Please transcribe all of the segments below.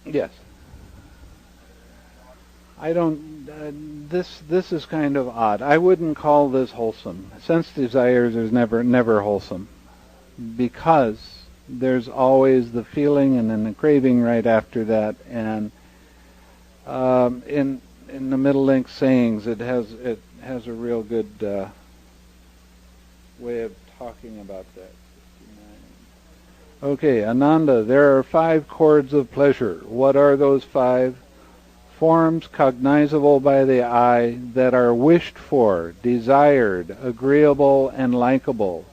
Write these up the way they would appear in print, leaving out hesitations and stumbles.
Yes. I don't. This is kind of odd. I wouldn't call this wholesome. Sense desires is never wholesome, because there's always the feeling and then the craving right after that. And in the Middle Link sayings, it has a real good way of talking about that. Okay, Ananda, there are 5 chords of pleasure. What are those 5? Forms cognizable by the eye that are wished for, desired, agreeable, and likable,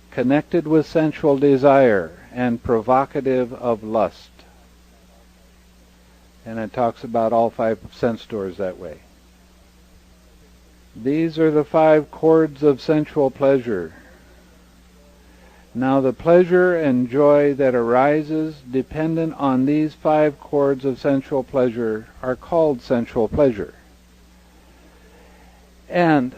connected with sensual desire, and provocative of lust. And it talks about all 5 sense doors that way. These are the 5 chords of sensual pleasure. Now the pleasure and joy that arises dependent on these 5 chords of sensual pleasure are called sensual pleasure. And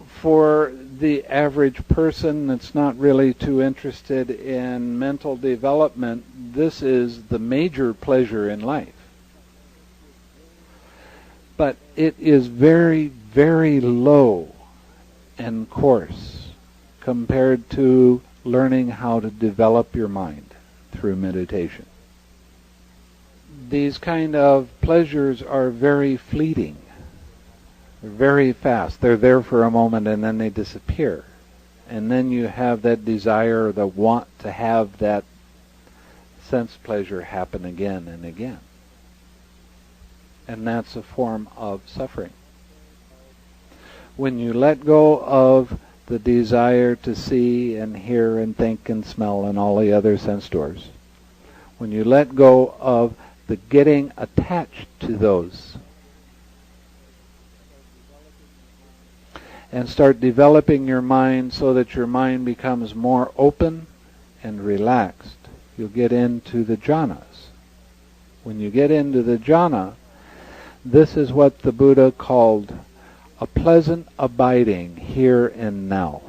for the average person that's not really too interested in mental development, this is the major pleasure in life. But it is very, very low and coarse compared to learning how to develop your mind through meditation. These kind of pleasures are very fleeting. They're very fast. They're there for a moment and then they disappear. And then you have that desire, the want to have that sense pleasure happen again and again. And that's a form of suffering. When you let go of the desire to see and hear and think and smell and all the other sense doors, when you let go of the getting attached to those and start developing your mind so that your mind becomes more open and relaxed, you'll get into the jhanas. When you get into the jhana, this is what the Buddha called a pleasant abiding here and now.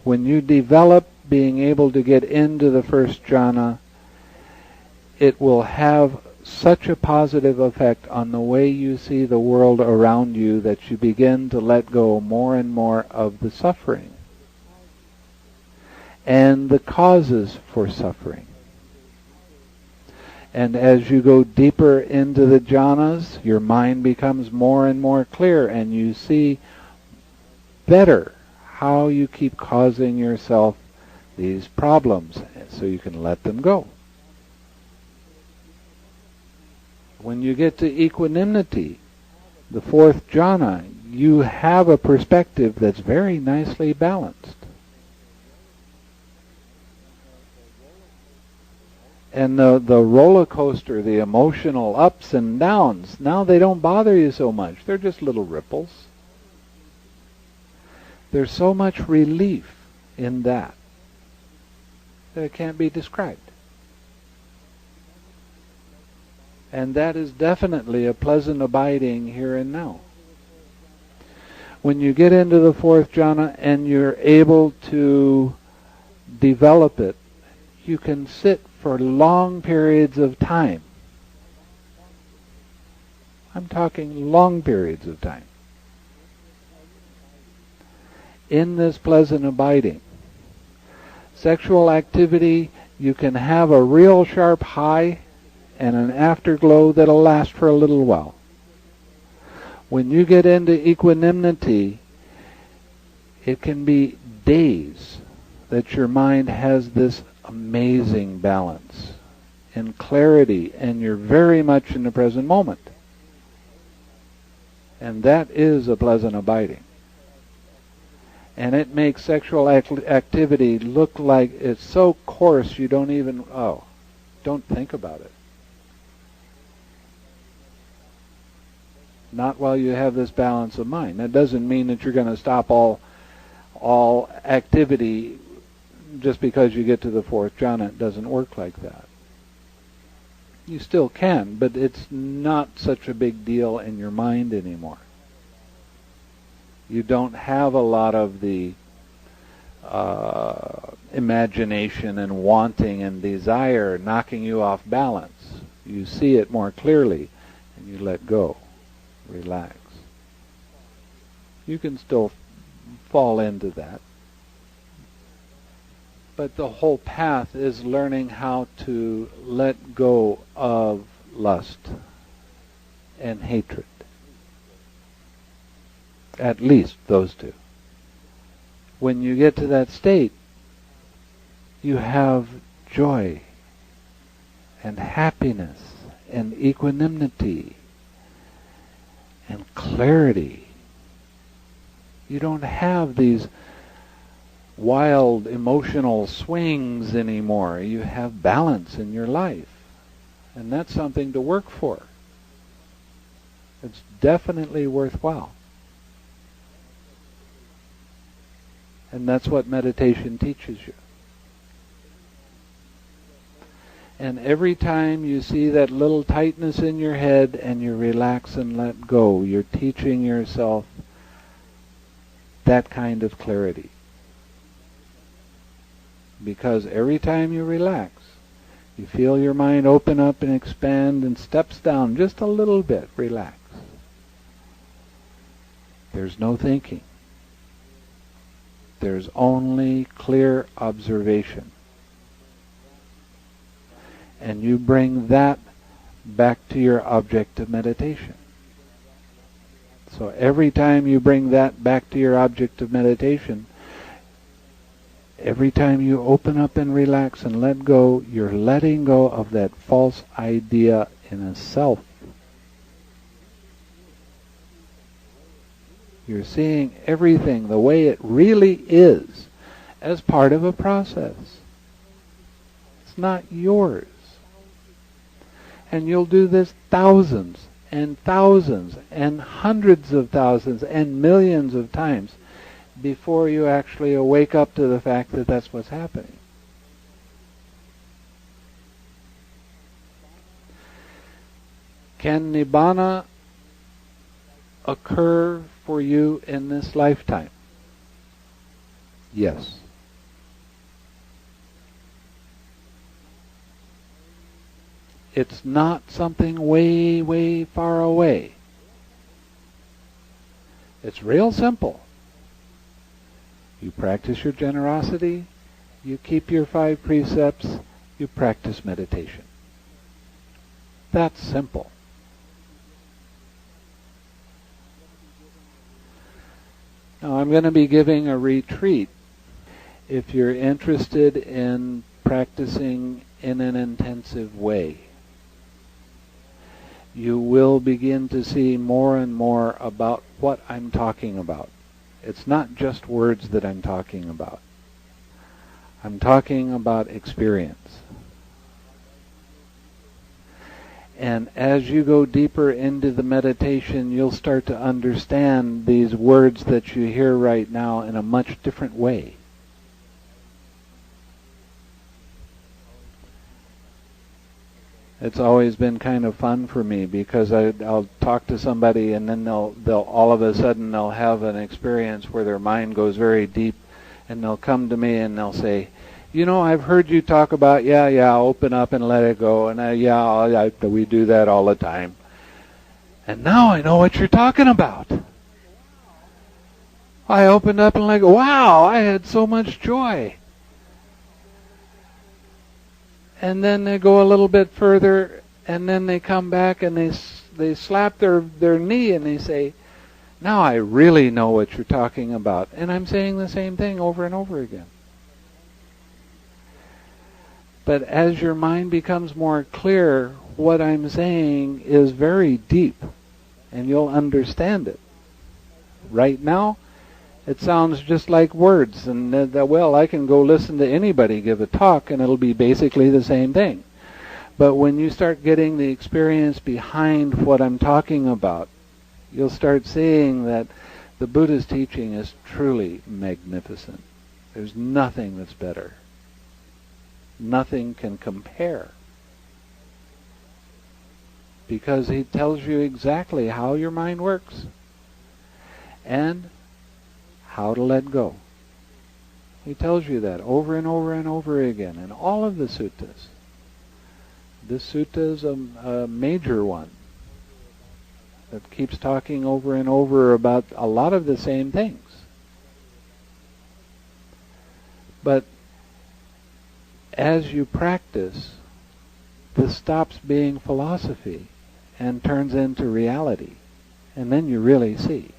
When you develop being able to get into the first jhana, it will have such a positive effect on the way you see the world around you that you begin to let go more and more of the suffering and the causes for suffering. And as you go deeper into the jhanas, your mind becomes more and more clear, and you see better how you keep causing yourself these problems, so you can let them go. When you get to equanimity, the 4th jhana, you have a perspective that's very nicely balanced. And the roller coaster, the emotional ups and downs, now they don't bother you so much. They're just little ripples. There's so much relief in that it can't be described. And that is definitely a pleasant abiding here and now. When you get into the 4th jhana and you're able to develop it, you can sit for long periods of time. I'm talking long periods of time in this pleasant abiding. Sexual activity, you can have a real sharp high and an afterglow that'll last for a little while. When you get into equanimity, it can be days that your mind has this amazing balance and clarity, and you're very much in the present moment. And that is a pleasant abiding. And it makes sexual activity look like it's so coarse you don't even, don't think about it. Not while you have this balance of mind. That doesn't mean that you're going to stop all activity just because you get to the 4th jhana. It doesn't work like that. You still can, but it's not such a big deal in your mind anymore. You don't have a lot of the imagination and wanting and desire knocking you off balance. You see it more clearly, and you let go. Relax. You can still fall into that. But the whole path is learning how to let go of lust and hatred. At least those two. When you get to that state, you have joy and happiness and equanimity and clarity. You don't have these wild emotional swings anymore. You have balance in your life. And that's something to work for. It's definitely worthwhile. And that's what meditation teaches you. And every time you see that little tightness in your head and you relax and let go, you're teaching yourself that kind of clarity. Because every time you relax, you feel your mind open up and expand and steps down just a little bit. Relax. There's no thinking. There's only clear observation. And you bring that back to your object of meditation. So every time you bring that back to your object of meditation, every time you open up and relax and let go, you're letting go of that false idea in a self. You're seeing everything the way it really is as part of a process. It's not yours. And you'll do this thousands and thousands and hundreds of thousands and millions of times before you actually wake up to the fact that that's what's happening. Can Nibbana occur for you in this lifetime? Yes. It's not something way, way far away. It's real simple. You practice your generosity, you keep your 5 precepts, you practice meditation. That's simple. Now I'm going to be giving a retreat. If you're interested in practicing in an intensive way, you will begin to see more and more about what I'm talking about. It's not just words that I'm talking about. I'm talking about experience. And as you go deeper into the meditation, you'll start to understand these words that you hear right now in a much different way. It's always been kind of fun for me because I'll talk to somebody and then they'll all of a sudden they'll have an experience where their mind goes very deep, and they'll come to me and they'll say, you know, I've heard you talk about, open up and let it go, and we do that all the time. And now I know what you're talking about. I opened up and let go. Wow, I had so much joy. And then they go a little bit further, and then they come back and they slap their knee and they say, now I really know what you're talking about. And I'm saying the same thing over and over again. But as your mind becomes more clear, what I'm saying is very deep, and you'll understand it. Right now, it sounds just like words, and I can go listen to anybody give a talk, and it'll be basically the same thing. But when you start getting the experience behind what I'm talking about, you'll start seeing that the Buddha's teaching is truly magnificent. There's nothing that's better. Nothing can compare. Because he tells you exactly how your mind works and how to let go. He tells you that over and over and over again in all of the suttas. This sutta is a major one that keeps talking over and over about a lot of the same things. But as you practice, this stops being philosophy and turns into reality. And then you really see.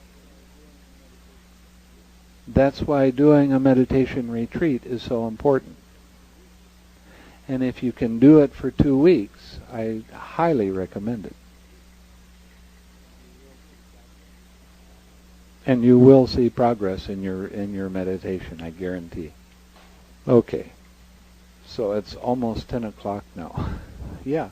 That's why doing a meditation retreat is so important. And if you can do it for 2 weeks, I highly recommend it. And you will see progress in your meditation, I guarantee. Okay. So it's almost 10 o'clock now. Yeah.